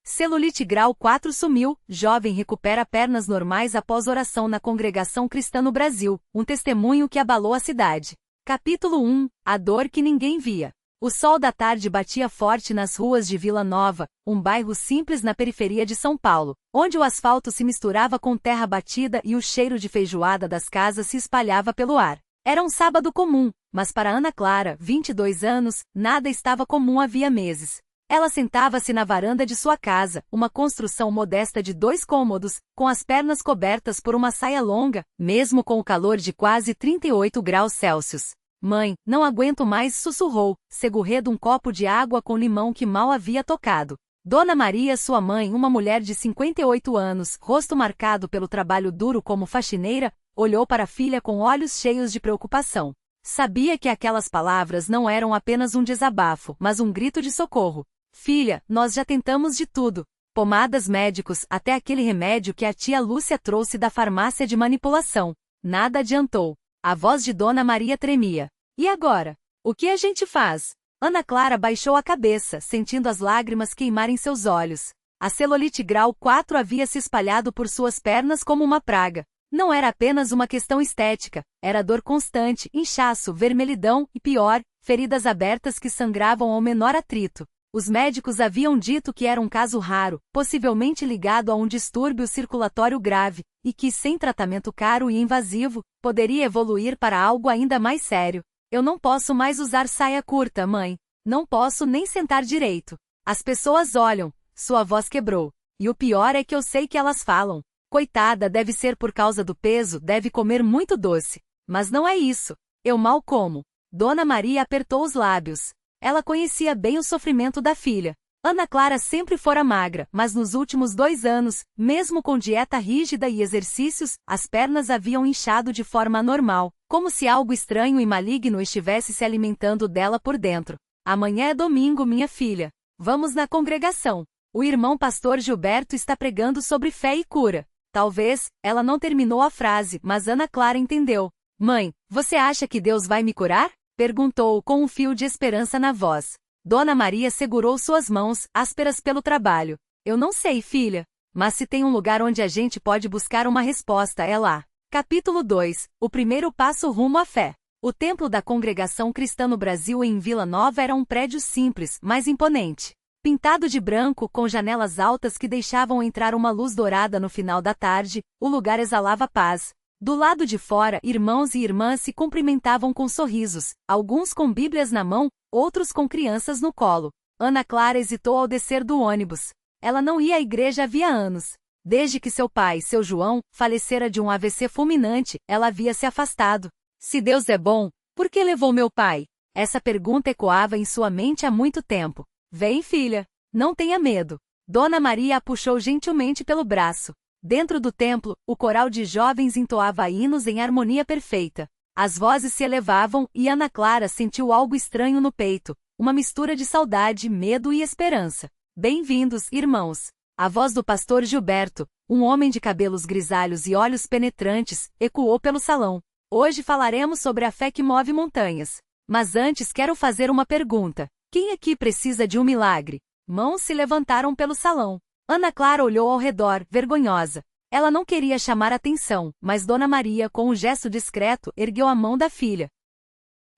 Celulite grau 4 sumiu, jovem recupera pernas normais após oração na congregação cristã no Brasil, um testemunho que abalou a cidade. Capítulo 1. A dor que ninguém via. O sol da tarde batia forte nas ruas de Vila Nova, um bairro simples na periferia de São Paulo, onde o asfalto se misturava com terra batida e o cheiro de feijoada das casas se espalhava pelo ar. Era um sábado comum, mas para Ana Clara, 22 anos, nada estava comum havia meses. Ela sentava-se na varanda de sua casa, uma construção modesta de 2 cômodos, com as pernas cobertas por uma saia longa, mesmo com o calor de quase 38 graus Celsius. Mãe, não aguento mais, sussurrou, segurrando um copo de água com limão que mal havia tocado. Dona Maria, sua mãe, uma mulher de 58 anos, rosto marcado pelo trabalho duro como faxineira, olhou para a filha com olhos cheios de preocupação. Sabia que aquelas palavras não eram apenas um desabafo, mas um grito de socorro. Filha, nós já tentamos de tudo. Pomadas, médicos, até aquele remédio que a tia Lúcia trouxe da farmácia de manipulação. Nada adiantou. A voz de Dona Maria tremia. E agora? O que a gente faz? Ana Clara baixou a cabeça, sentindo as lágrimas queimarem seus olhos. A celulite grau 4 havia se espalhado por suas pernas como uma praga. Não era apenas uma questão estética, era dor constante, inchaço, vermelhidão e pior, feridas abertas que sangravam ao menor atrito. Os médicos haviam dito que era um caso raro, possivelmente ligado a um distúrbio circulatório grave, e que, sem tratamento caro e invasivo, poderia evoluir para algo ainda mais sério. Eu não posso mais usar saia curta, mãe. Não posso nem sentar direito. As pessoas olham, sua voz quebrou. E o pior é que eu sei que elas falam. Coitada, deve ser por causa do peso, deve comer muito doce. Mas não é isso. Eu mal como. Dona Maria apertou os lábios. Ela conhecia bem o sofrimento da filha. Ana Clara sempre fora magra, mas nos últimos 2 anos, mesmo com dieta rígida e exercícios, as pernas haviam inchado de forma anormal, como se algo estranho e maligno estivesse se alimentando dela por dentro. Amanhã é domingo, minha filha. Vamos na congregação. O irmão pastor Gilberto está pregando sobre fé e cura. Talvez, ela não terminou a frase, mas Ana Clara entendeu. Mãe, você acha que Deus vai me curar? Perguntou com um fio de esperança na voz. Dona Maria segurou suas mãos, ásperas pelo trabalho. Eu não sei, filha. Mas se tem um lugar onde a gente pode buscar uma resposta, é lá. Capítulo 2. O primeiro passo rumo à fé. O templo da Congregação Cristã no Brasil em Vila Nova era um prédio simples, mas imponente. Pintado de branco, com janelas altas que deixavam entrar uma luz dourada no final da tarde, o lugar exalava paz. Do lado de fora, irmãos e irmãs se cumprimentavam com sorrisos, alguns com bíblias na mão, outros com crianças no colo. Ana Clara hesitou ao descer do ônibus. Ela não ia à igreja havia anos. Desde que seu pai, seu João, falecera de um AVC fulminante, ela havia se afastado. Se Deus é bom, por que levou meu pai? Essa pergunta ecoava em sua mente há muito tempo. Vem, filha. Não tenha medo. Dona Maria a puxou gentilmente pelo braço. Dentro do templo, o coral de jovens entoava hinos em harmonia perfeita. As vozes se elevavam e Ana Clara sentiu algo estranho no peito, uma mistura de saudade, medo e esperança. Bem-vindos, irmãos. A voz do pastor Gilberto, um homem de cabelos grisalhos e olhos penetrantes, ecoou pelo salão. Hoje falaremos sobre a fé que move montanhas. Mas antes quero fazer uma pergunta. Quem aqui precisa de um milagre? Mãos se levantaram pelo salão. Ana Clara olhou ao redor, vergonhosa. Ela não queria chamar atenção, mas Dona Maria, com um gesto discreto, ergueu a mão da filha.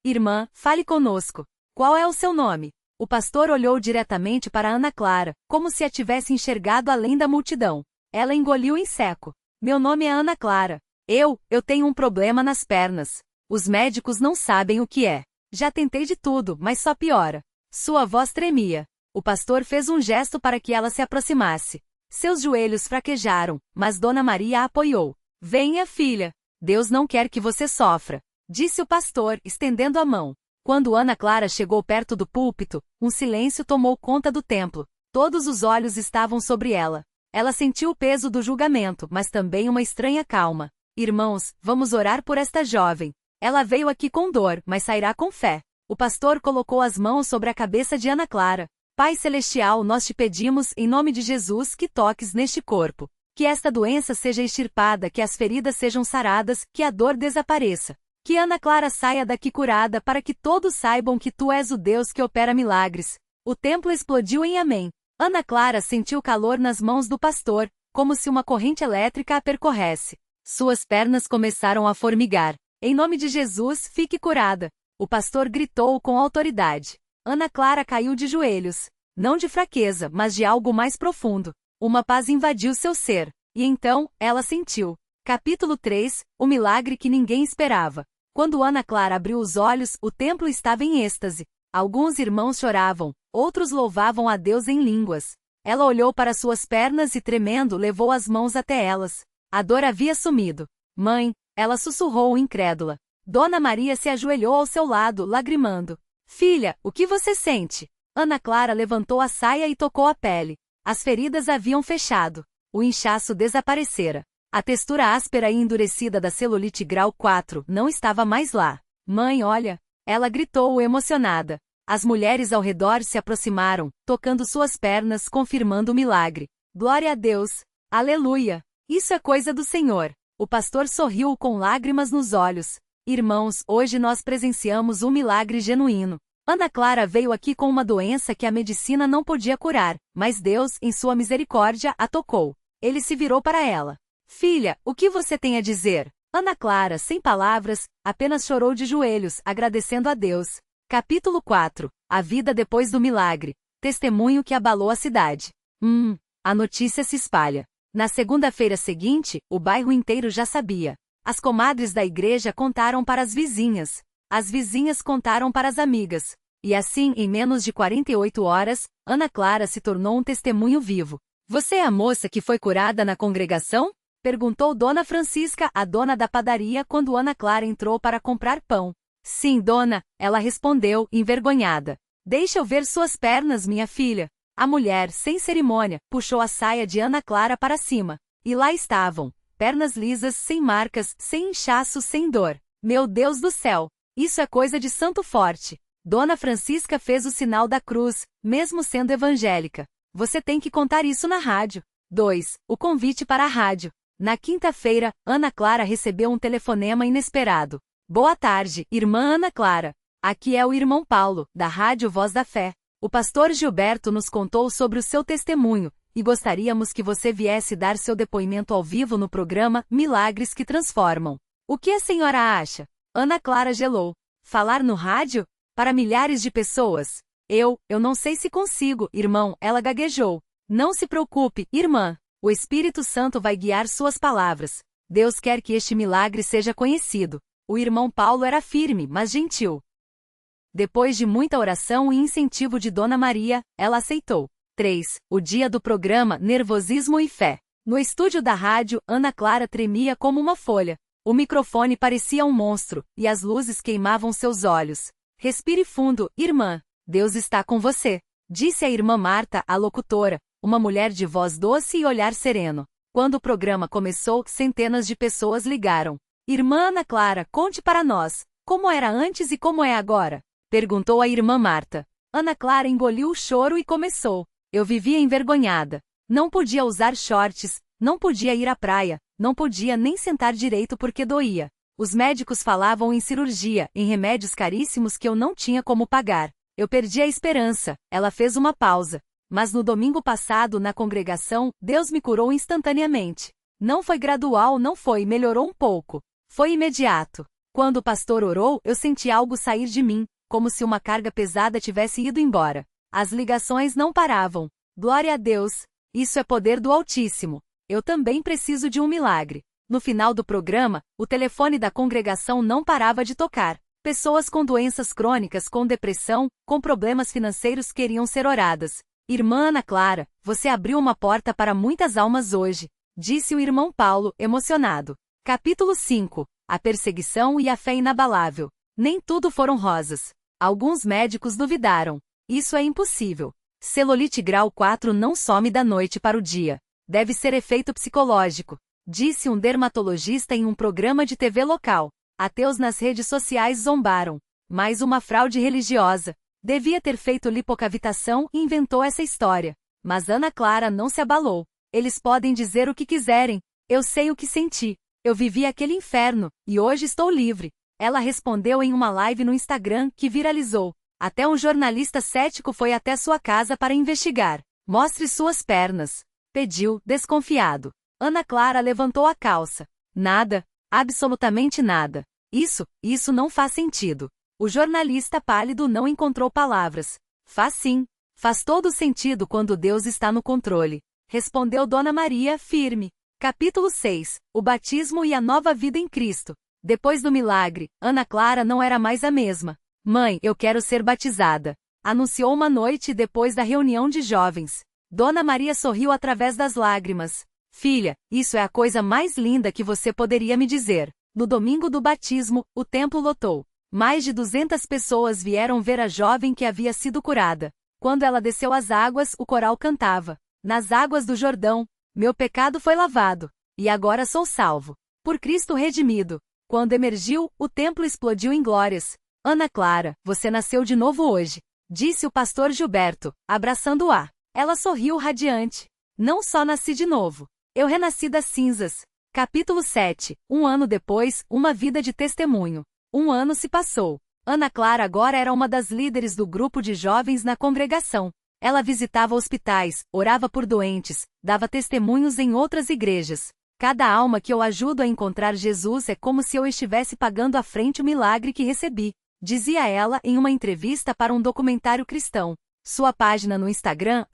Irmã, fale conosco. Qual é o seu nome? O pastor olhou diretamente para Ana Clara, como se a tivesse enxergado além da multidão. Ela engoliu em seco. Meu nome é Ana Clara. Eu tenho um problema nas pernas. Os médicos não sabem o que é. Já tentei de tudo, mas só piora. Sua voz tremia. O pastor fez um gesto para que ela se aproximasse. Seus joelhos fraquejaram, mas Dona Maria a apoiou. Venha, filha. Deus não quer que você sofra, disse o pastor, estendendo a mão. Quando Ana Clara chegou perto do púlpito, um silêncio tomou conta do templo. Todos os olhos estavam sobre ela. Ela sentiu o peso do julgamento, mas também uma estranha calma. Irmãos, vamos orar por esta jovem. Ela veio aqui com dor, mas sairá com fé. O pastor colocou as mãos sobre a cabeça de Ana Clara. Pai Celestial, nós te pedimos, em nome de Jesus, que toques neste corpo. Que esta doença seja extirpada, que as feridas sejam saradas, que a dor desapareça. Que Ana Clara saia daqui curada para que todos saibam que tu és o Deus que opera milagres. O templo explodiu em amém. Ana Clara sentiu calor nas mãos do pastor, como se uma corrente elétrica a percorresse. Suas pernas começaram a formigar. Em nome de Jesus, fique curada. O pastor gritou com autoridade. Ana Clara caiu de joelhos. Não de fraqueza, mas de algo mais profundo. Uma paz invadiu seu ser. E então, ela sentiu. Capítulo 3, o milagre que ninguém esperava. Quando Ana Clara abriu os olhos, o templo estava em êxtase. Alguns irmãos choravam, outros louvavam a Deus em línguas. Ela olhou para suas pernas e, tremendo, levou as mãos até elas. A dor havia sumido. Mãe, ela sussurrou incrédula. Dona Maria se ajoelhou ao seu lado, lagrimando. Filha, o que você sente? Ana Clara levantou a saia e tocou a pele. As feridas haviam fechado. O inchaço desaparecera. A textura áspera e endurecida da celulite grau 4 não estava mais lá. Mãe, olha! Ela gritou emocionada. As mulheres ao redor se aproximaram, tocando suas pernas, confirmando o milagre. Glória a Deus! Aleluia! Isso é coisa do Senhor. O pastor sorriu com lágrimas nos olhos. Irmãos, hoje nós presenciamos um milagre genuíno. Ana Clara veio aqui com uma doença que a medicina não podia curar, mas Deus, em sua misericórdia, a tocou. Ele se virou para ela. Filha, o que você tem a dizer? Ana Clara, sem palavras, apenas chorou de joelhos, agradecendo a Deus. Capítulo 4. A vida depois do milagre. Testemunho que abalou a cidade. A notícia se espalha. Na segunda-feira seguinte, o bairro inteiro já sabia. As comadres da igreja contaram para as vizinhas. As vizinhas contaram para as amigas. E assim, em menos de 48 horas, Ana Clara se tornou um testemunho vivo. Você é a moça que foi curada na congregação? Perguntou Dona Francisca, a dona da padaria, quando Ana Clara entrou para comprar pão. Sim, dona, ela respondeu, envergonhada. Deixa eu ver suas pernas, minha filha. A mulher, sem cerimônia, puxou a saia de Ana Clara para cima. E lá estavam, pernas lisas, sem marcas, sem inchaço, sem dor. Meu Deus do céu! Isso é coisa de santo forte. Dona Francisca fez o sinal da cruz, mesmo sendo evangélica. Você tem que contar isso na rádio. 2. O convite para a rádio. Na quinta-feira, Ana Clara recebeu um telefonema inesperado. Boa tarde, irmã Ana Clara. Aqui é o irmão Paulo, da Rádio Voz da Fé. O pastor Gilberto nos contou sobre o seu testemunho, e gostaríamos que você viesse dar seu depoimento ao vivo no programa Milagres que Transformam. O que a senhora acha? Ana Clara gelou. Falar no rádio? Para milhares de pessoas? Eu não sei se consigo, irmão, ela gaguejou. Não se preocupe, irmã. O Espírito Santo vai guiar suas palavras. Deus quer que este milagre seja conhecido. O irmão Paulo era firme, mas gentil. Depois de muita oração e incentivo de Dona Maria, ela aceitou. 3. O dia do programa Nervosismo e Fé. No estúdio da rádio, Ana Clara tremia como uma folha. O microfone parecia um monstro, e as luzes queimavam seus olhos. Respire fundo, irmã. Deus está com você, disse a irmã Marta, a locutora, uma mulher de voz doce e olhar sereno. Quando o programa começou, centenas de pessoas ligaram. Irmã Ana Clara, conte para nós, como era antes e como é agora? Perguntou a irmã Marta. Ana Clara engoliu o choro e começou. Eu vivia envergonhada. Não podia usar shorts, não podia ir à praia, não podia nem sentar direito porque doía. Os médicos falavam em cirurgia, em remédios caríssimos que eu não tinha como pagar. Eu perdi a esperança. Ela fez uma pausa. Mas no domingo passado, na congregação, Deus me curou instantaneamente. Não foi gradual, não foi, melhorou um pouco. Foi imediato. Quando o pastor orou, eu senti algo sair de mim, como se uma carga pesada tivesse ido embora. As ligações não paravam. Glória a Deus! Isso é poder do Altíssimo. Eu também preciso de um milagre. No final do programa, o telefone da congregação não parava de tocar. Pessoas com doenças crônicas, com depressão, com problemas financeiros queriam ser oradas. Irmã Ana Clara, você abriu uma porta para muitas almas hoje, disse o irmão Paulo, emocionado. Capítulo 5. A perseguição e a fé inabalável. Nem tudo foram rosas. Alguns médicos duvidaram. Isso é impossível. Celulite grau 4 não some da noite para o dia. Deve ser efeito psicológico, disse um dermatologista em um programa de TV local. Ateus nas redes sociais zombaram. Mais uma fraude religiosa. Devia ter feito lipocavitação e inventou essa história. Mas Ana Clara não se abalou. Eles podem dizer o que quiserem. Eu sei o que senti. Eu vivi aquele inferno, e hoje estou livre. Ela respondeu em uma live no Instagram que viralizou. Até um jornalista cético foi até sua casa para investigar. Mostre suas pernas, pediu, desconfiado. Ana Clara levantou a calça. Nada, absolutamente nada. Isso não faz sentido. O jornalista pálido não encontrou palavras. Faz sim. Faz todo sentido quando Deus está no controle. Respondeu Dona Maria, firme. Capítulo 6. O batismo e a nova vida em Cristo. Depois do milagre, Ana Clara não era mais a mesma. Mãe, eu quero ser batizada. Anunciou uma noite depois da reunião de jovens. Dona Maria sorriu através das lágrimas. Filha, isso é a coisa mais linda que você poderia me dizer. No domingo do batismo, o templo lotou. Mais de 200 pessoas vieram ver a jovem que havia sido curada. Quando ela desceu às águas, o coral cantava. Nas águas do Jordão, meu pecado foi lavado, e agora sou salvo. Por Cristo redimido. Quando emergiu, o templo explodiu em glórias. Ana Clara, você nasceu de novo hoje, disse o pastor Gilberto, abraçando-a. Ela sorriu radiante. Não só nasci de novo. Eu renasci das cinzas. Capítulo 7. Um ano depois, uma vida de testemunho. Um ano se passou. Ana Clara agora era uma das líderes do grupo de jovens na congregação. Ela visitava hospitais, orava por doentes, dava testemunhos em outras igrejas. Cada alma que eu ajudo a encontrar Jesus é como se eu estivesse pagando à frente o milagre que recebi, dizia ela em uma entrevista para um documentário cristão. Sua página no Instagram,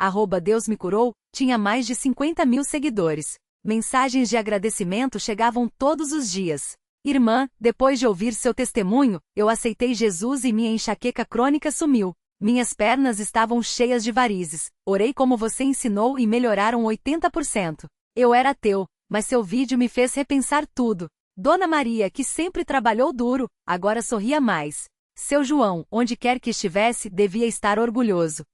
@DeusMeCurou, tinha mais de 50 mil seguidores. Mensagens de agradecimento chegavam todos os dias. Irmã, depois de ouvir seu testemunho, eu aceitei Jesus e minha enxaqueca crônica sumiu. Minhas pernas estavam cheias de varizes. Orei como você ensinou e melhoraram 80%. Eu era ateu, mas seu vídeo me fez repensar tudo. Dona Maria, que sempre trabalhou duro, agora sorria mais. Seu João, onde quer que estivesse, devia estar orgulhoso.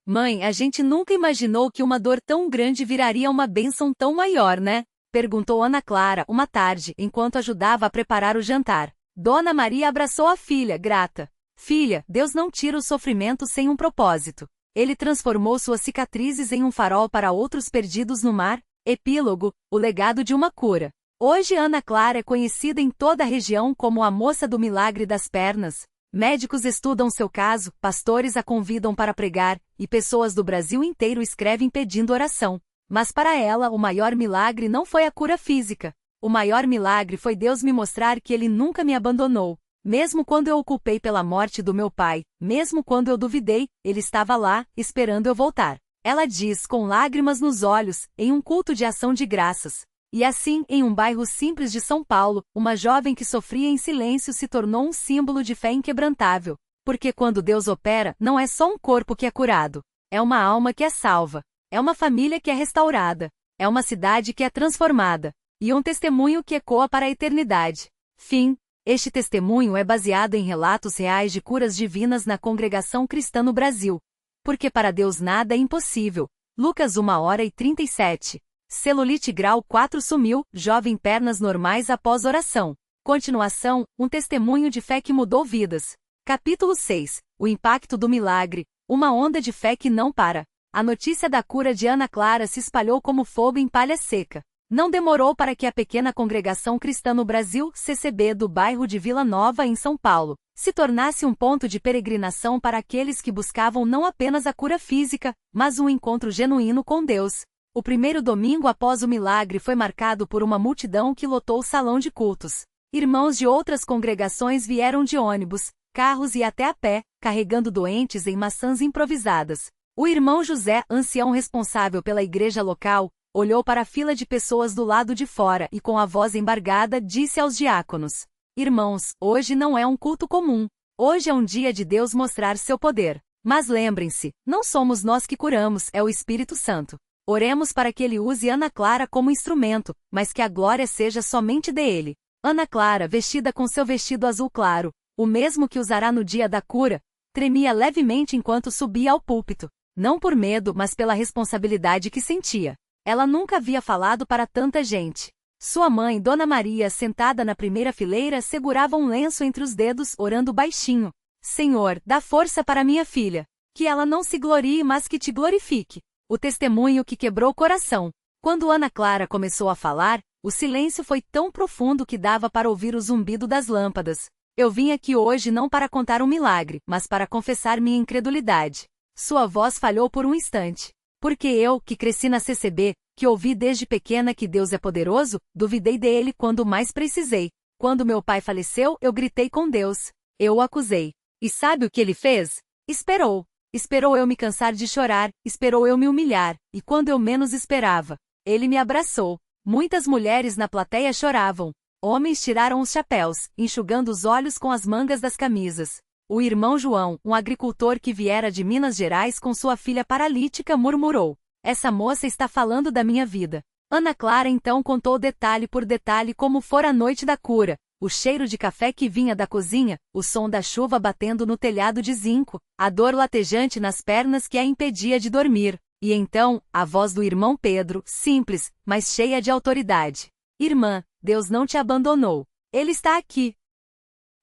Mãe, a gente nunca imaginou que uma dor tão grande viraria uma bênção tão maior, né? Perguntou Ana Clara, uma tarde, enquanto ajudava a preparar o jantar. Dona Maria abraçou a filha, grata. Filha, Deus não tira o sofrimento sem um propósito. Ele transformou suas cicatrizes em um farol para outros perdidos no mar. Epílogo, o legado de uma cura. Hoje Ana Clara é conhecida em toda a região como a moça do milagre das pernas. Médicos estudam seu caso, pastores a convidam para pregar, e pessoas do Brasil inteiro escrevem pedindo oração. Mas para ela, o maior milagre não foi a cura física. O maior milagre foi Deus me mostrar que Ele nunca me abandonou. Mesmo quando eu o culpei pela morte do meu pai, mesmo quando eu duvidei, Ele estava lá, esperando eu voltar. Ela diz com lágrimas nos olhos, em um culto de ação de graças. E assim, em um bairro simples de São Paulo, uma jovem que sofria em silêncio se tornou um símbolo de fé inquebrantável. Porque quando Deus opera, não é só um corpo que é curado. É uma alma que é salva. É uma família que é restaurada. É uma cidade que é transformada. E um testemunho que ecoa para a eternidade. Fim. Este testemunho é baseado em relatos reais de curas divinas na congregação cristã no Brasil. Porque para Deus nada é impossível. Lucas 1h37. Celulite grau 4 sumiu, jovem pernas normais após oração. Continuação, um testemunho de fé que mudou vidas. Capítulo 6. O impacto do milagre. Uma onda de fé que não para. A notícia da cura de Ana Clara se espalhou como fogo em palha seca. Não demorou para que a pequena congregação cristã no Brasil, CCB do bairro de Vila Nova em São Paulo, se tornasse um ponto de peregrinação para aqueles que buscavam não apenas a cura física, mas um encontro genuíno com Deus. O primeiro domingo após o milagre foi marcado por uma multidão que lotou o salão de cultos. Irmãos de outras congregações vieram de ônibus, carros e até a pé, carregando doentes em maçãs improvisadas. O irmão José, ancião responsável pela igreja local, olhou para a fila de pessoas do lado de fora e com a voz embargada disse aos diáconos: Irmãos, hoje não é um culto comum. Hoje é um dia de Deus mostrar seu poder. Mas lembrem-se, não somos nós que curamos, é o Espírito Santo. Oremos para que ele use Ana Clara como instrumento, mas que a glória seja somente dele. Ana Clara, vestida com seu vestido azul claro, o mesmo que usará no dia da cura, tremia levemente enquanto subia ao púlpito. Não por medo, mas pela responsabilidade que sentia. Ela nunca havia falado para tanta gente. Sua mãe, Dona Maria, sentada na primeira fileira, segurava um lenço entre os dedos, orando baixinho. Senhor, dá força para minha filha. Que ela não se glorie, mas que te glorifique. O testemunho que quebrou o coração. Quando Ana Clara começou a falar, o silêncio foi tão profundo que dava para ouvir o zumbido das lâmpadas. Eu vim aqui hoje não para contar um milagre, mas para confessar minha incredulidade. Sua voz falhou por um instante. Porque eu, que cresci na CCB, que ouvi desde pequena que Deus é poderoso, duvidei dele quando mais precisei. Quando meu pai faleceu, eu gritei com Deus. Eu o acusei. E sabe o que ele fez? Esperou. Esperou eu me cansar de chorar, esperou eu me humilhar, e quando eu menos esperava, ele me abraçou. Muitas mulheres na plateia choravam. Homens tiraram os chapéus, enxugando os olhos com as mangas das camisas. O irmão João, um agricultor que viera de Minas Gerais com sua filha paralítica, murmurou: "Essa moça está falando da minha vida." Ana Clara então contou detalhe por detalhe como fora a noite da cura, o cheiro de café que vinha da cozinha, o som da chuva batendo no telhado de zinco, a dor latejante nas pernas que a impedia de dormir. E então, a voz do irmão Pedro, simples, mas cheia de autoridade: "Irmã, Deus não te abandonou. Ele está aqui."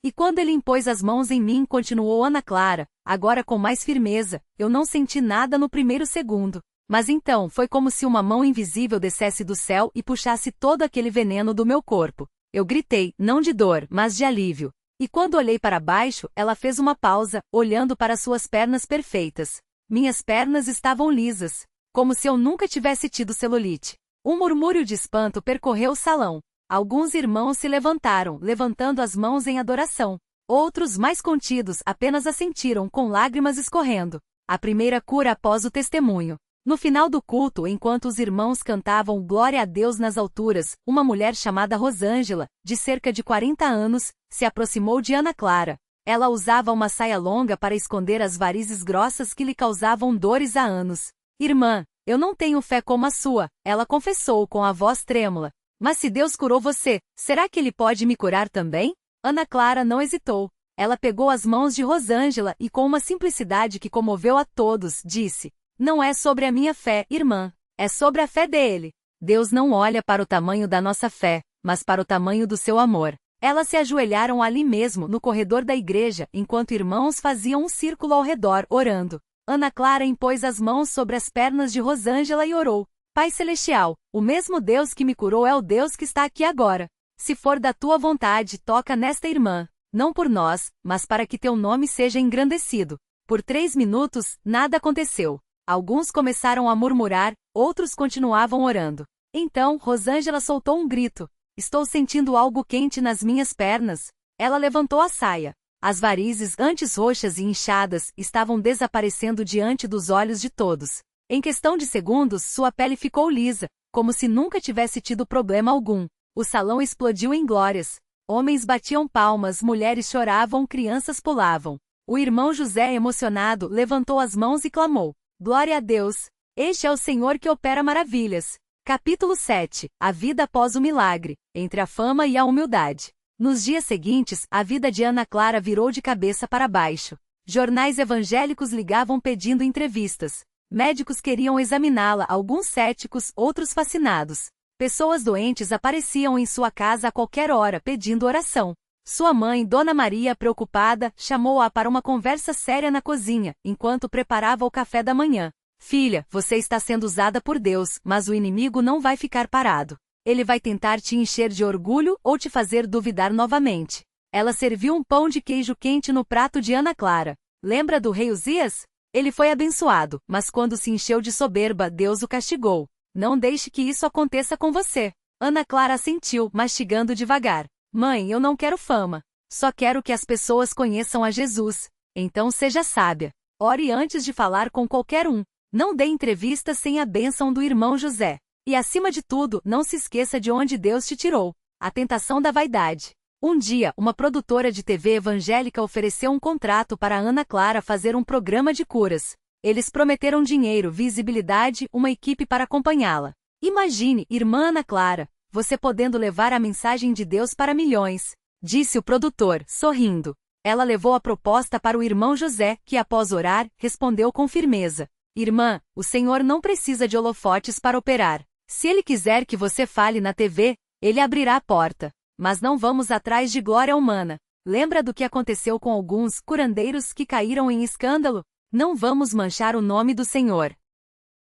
E quando ele impôs as mãos em mim, continuou Ana Clara, agora com mais firmeza, eu não senti nada no primeiro segundo. Mas então foi como se uma mão invisível descesse do céu e puxasse todo aquele veneno do meu corpo. Eu gritei, não de dor, mas de alívio. E quando olhei para baixo, ela fez uma pausa, olhando para suas pernas perfeitas. Minhas pernas estavam lisas, como se eu nunca tivesse tido celulite. Um murmúrio de espanto percorreu o salão. Alguns irmãos se levantaram, levantando as mãos em adoração. Outros, mais contidos, apenas assentiram, com lágrimas escorrendo. A primeira cura após o testemunho. No final do culto, enquanto os irmãos cantavam Glória a Deus nas alturas, uma mulher chamada Rosângela, de cerca de 40 anos, se aproximou de Ana Clara. Ela usava uma saia longa para esconder as varizes grossas que lhe causavam dores há anos. "Irmã, eu não tenho fé como a sua," ela confessou com a voz trêmula. "Mas se Deus curou você, será que Ele pode me curar também?" Ana Clara não hesitou. Ela pegou as mãos de Rosângela e com uma simplicidade que comoveu a todos, disse: "Não é sobre a minha fé, irmã. É sobre a fé dele. Deus não olha para o tamanho da nossa fé, mas para o tamanho do seu amor." Elas se ajoelharam ali mesmo, no corredor da igreja, enquanto irmãos faziam um círculo ao redor, orando. Ana Clara impôs as mãos sobre as pernas de Rosângela e orou: "Pai Celestial, o mesmo Deus que me curou é o Deus que está aqui agora. Se for da tua vontade, toca nesta irmã, não por nós, mas para que teu nome seja engrandecido." Por 3 minutos, nada aconteceu. Alguns começaram a murmurar, outros continuavam orando. Então, Rosângela soltou um grito: "Estou sentindo algo quente nas minhas pernas." Ela levantou a saia. As varizes, antes roxas e inchadas, estavam desaparecendo diante dos olhos de todos. Em questão de segundos, sua pele ficou lisa, como se nunca tivesse tido problema algum. O salão explodiu em glórias. Homens batiam palmas, mulheres choravam, crianças pulavam. O irmão José, emocionado, levantou as mãos e clamou: "Glória a Deus! Este é o Senhor que opera maravilhas." Capítulo 7. A vida após o milagre, entre a fama e a humildade. Nos dias seguintes, a vida de Ana Clara virou de cabeça para baixo. Jornais evangélicos ligavam pedindo entrevistas. Médicos queriam examiná-la, alguns céticos, outros fascinados. Pessoas doentes apareciam em sua casa a qualquer hora pedindo oração. Sua mãe, Dona Maria, preocupada, chamou-a para uma conversa séria na cozinha, enquanto preparava o café da manhã. "Filha, você está sendo usada por Deus, mas o inimigo não vai ficar parado. Ele vai tentar te encher de orgulho ou te fazer duvidar novamente." Ela serviu um pão de queijo quente no prato de Ana Clara. "Lembra do rei Uzias? Ele foi abençoado, mas quando se encheu de soberba, Deus o castigou. Não deixe que isso aconteça com você." Ana Clara assentiu, mastigando devagar. "Mãe, eu não quero fama. Só quero que as pessoas conheçam a Jesus. Então seja sábia. Ore antes de falar com qualquer um. Não dê entrevista sem a bênção do irmão José. E acima de tudo, não se esqueça de onde Deus te tirou." A tentação da vaidade. Um dia, uma produtora de TV evangélica ofereceu um contrato para Ana Clara fazer um programa de curas. Eles prometeram dinheiro, visibilidade, uma equipe para acompanhá-la. "Imagine, irmã Ana Clara, você podendo levar a mensagem de Deus para milhões", disse o produtor, sorrindo. Ela levou a proposta para o irmão José, que após orar, respondeu com firmeza: "Irmã, o Senhor não precisa de holofotes para operar. Se Ele quiser que você fale na TV, Ele abrirá a porta. Mas não vamos atrás de glória humana. Lembra do que aconteceu com alguns curandeiros que caíram em escândalo? Não vamos manchar o nome do Senhor."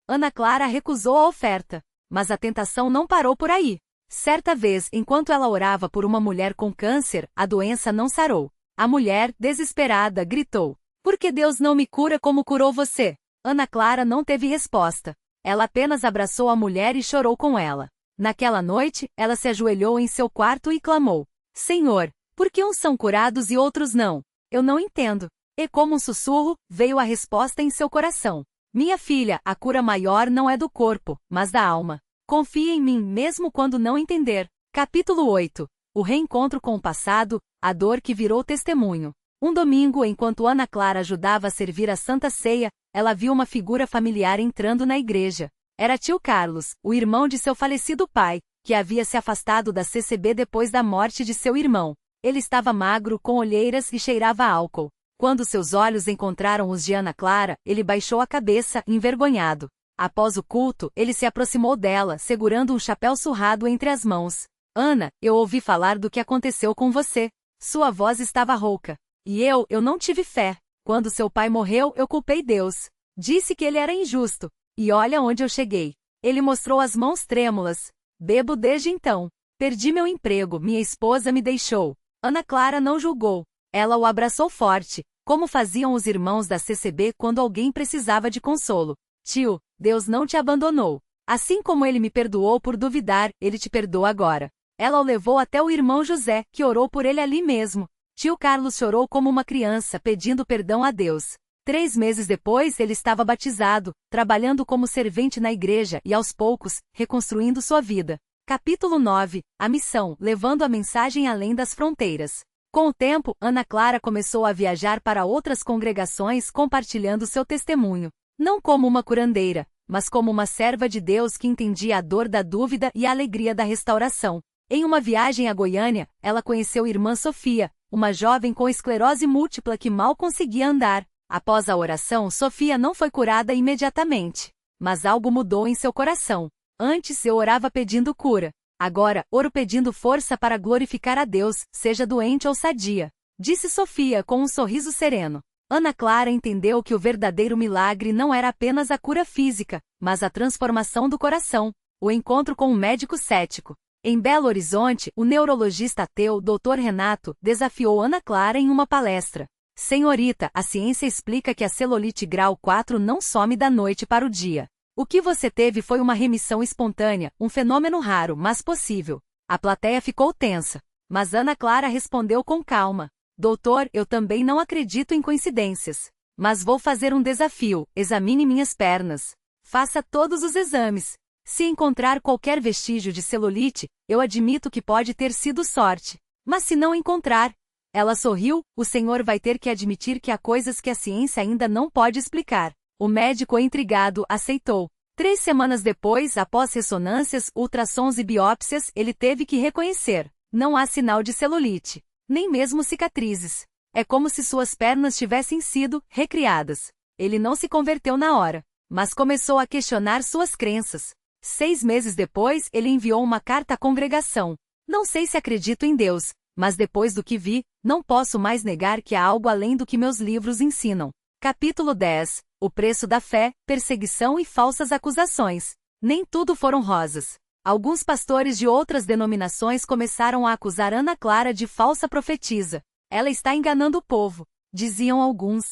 Ana Clara recusou a oferta. Mas a tentação não parou por aí. Certa vez, enquanto ela orava por uma mulher com câncer, a doença não sarou. A mulher, desesperada, gritou: "Por que Deus não me cura como curou você?" Ana Clara não teve resposta. Ela apenas abraçou a mulher e chorou com ela. Naquela noite, ela se ajoelhou em seu quarto e clamou: Senhor, por que uns são curados e outros não? Eu não entendo. E como um sussurro, veio a resposta em seu coração: Minha filha, a cura maior não é do corpo, mas da alma. Confie em mim mesmo quando não entender. Capítulo 8. O reencontro com o passado, a dor que virou testemunho. Um domingo, enquanto Ana Clara ajudava a servir a Santa Ceia, ela viu uma figura familiar entrando na igreja. Era tio Carlos, o irmão de seu falecido pai, que havia se afastado da CCB depois da morte de seu irmão. Ele estava magro, com olheiras e cheirava a álcool. Quando seus olhos encontraram os de Ana Clara, ele baixou a cabeça, envergonhado. Após o culto, ele se aproximou dela, segurando um chapéu surrado entre as mãos. Ana, eu ouvi falar do que aconteceu com você. Sua voz estava rouca. E eu não tive fé. Quando seu pai morreu, eu culpei Deus. Disse que ele era injusto. E olha onde eu cheguei. Ele mostrou as mãos trêmulas. Bebo desde então. Perdi meu emprego, minha esposa me deixou. Ana Clara não julgou. Ela o abraçou forte, como faziam os irmãos da CCB quando alguém precisava de consolo. Tio, Deus não te abandonou. Assim como ele me perdoou por duvidar, ele te perdoa agora. Ela o levou até o irmão José, que orou por ele ali mesmo. Tio Carlos chorou como uma criança, pedindo perdão a Deus. 3 meses depois, ele estava batizado, trabalhando como servente na igreja e, aos poucos, reconstruindo sua vida. Capítulo 9. A missão, levando a mensagem além das fronteiras. Com o tempo, Ana Clara começou a viajar para outras congregações compartilhando seu testemunho. Não como uma curandeira, mas como uma serva de Deus que entendia a dor da dúvida e a alegria da restauração. Em uma viagem a Goiânia, ela conheceu irmã Sofia, uma jovem com esclerose múltipla que mal conseguia andar. Após a oração, Sofia não foi curada imediatamente. Mas algo mudou em seu coração. Antes eu orava pedindo cura. Agora, oro pedindo força para glorificar a Deus, seja doente ou sadia. Disse Sofia com um sorriso sereno. Ana Clara entendeu que o verdadeiro milagre não era apenas a cura física, mas a transformação do coração. O encontro com um médico cético. Em Belo Horizonte, o neurologista ateu Dr. Renato desafiou Ana Clara em uma palestra. Senhorita, a ciência explica que a celulite grau 4 não some da noite para o dia. O que você teve foi uma remissão espontânea, um fenômeno raro, mas possível. A plateia ficou tensa. Mas Ana Clara respondeu com calma. Doutor, eu também não acredito em coincidências. Mas vou fazer um desafio, examine minhas pernas. Faça todos os exames. Se encontrar qualquer vestígio de celulite, eu admito que pode ter sido sorte. Mas se não encontrar, ela sorriu, o senhor vai ter que admitir que há coisas que a ciência ainda não pode explicar. O médico, intrigado, aceitou. 3 semanas depois, após ressonâncias, ultrassons e biópsias, ele teve que reconhecer. Não há sinal de celulite. Nem mesmo cicatrizes. É como se suas pernas tivessem sido recriadas. Ele não se converteu na hora, mas começou a questionar suas crenças. 6 meses depois, ele enviou uma carta à congregação. Não sei se acredito em Deus, mas depois do que vi, não posso mais negar que há algo além do que meus livros ensinam. Capítulo 10. O preço da fé, perseguição e falsas acusações. Nem tudo foram rosas. Alguns pastores de outras denominações começaram a acusar Ana Clara de falsa profetisa. Ela está enganando o povo, diziam alguns.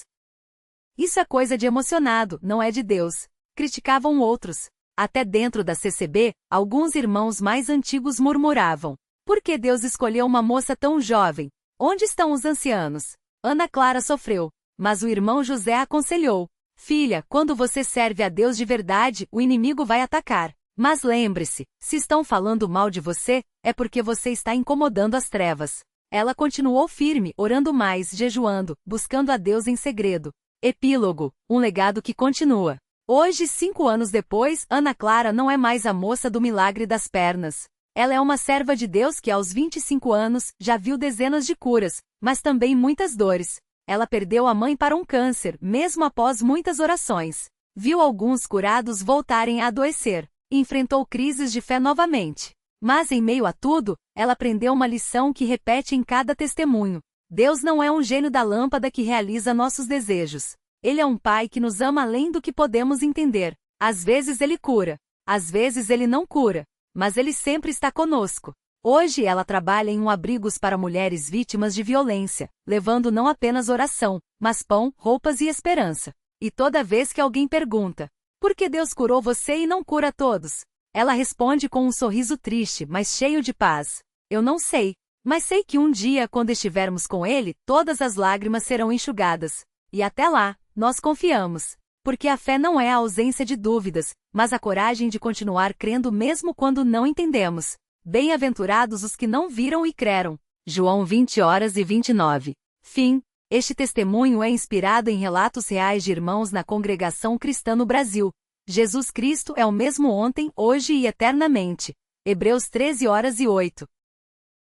Isso é coisa de emocionado, não é de Deus. Criticavam outros. Até dentro da CCB, alguns irmãos mais antigos murmuravam. Por que Deus escolheu uma moça tão jovem? Onde estão os ancianos? Ana Clara sofreu, mas o irmão José aconselhou. Filha, quando você serve a Deus de verdade, o inimigo vai atacar. Mas lembre-se, se estão falando mal de você, é porque você está incomodando as trevas. Ela continuou firme, orando mais, jejuando, buscando a Deus em segredo. Epílogo, um legado que continua. Hoje, 5 anos depois, Ana Clara não é mais a moça do milagre das pernas. Ela é uma serva de Deus que aos 25 anos, já viu dezenas de curas, mas também muitas dores. Ela perdeu a mãe para um câncer, mesmo após muitas orações. Viu alguns curados voltarem a adoecer. Enfrentou crises de fé novamente. Mas em meio a tudo, ela aprendeu uma lição que repete em cada testemunho. Deus não é um gênio da lâmpada que realiza nossos desejos. Ele é um pai que nos ama além do que podemos entender. Às vezes ele cura. Às vezes ele não cura. Mas ele sempre está conosco. Hoje ela trabalha em um abrigo para mulheres vítimas de violência, levando não apenas oração, mas pão, roupas e esperança. E toda vez que alguém pergunta, por que Deus curou você e não cura todos? Ela responde com um sorriso triste, mas cheio de paz. Eu não sei, mas sei que um dia, quando estivermos com Ele, todas as lágrimas serão enxugadas. E até lá, nós confiamos. Porque a fé não é a ausência de dúvidas, mas a coragem de continuar crendo mesmo quando não entendemos. Bem-aventurados os que não viram e creram. João 20:29. Fim. Este testemunho é inspirado em relatos reais de irmãos na congregação cristã no Brasil. Jesus Cristo é o mesmo ontem, hoje e eternamente. Hebreus 13:8.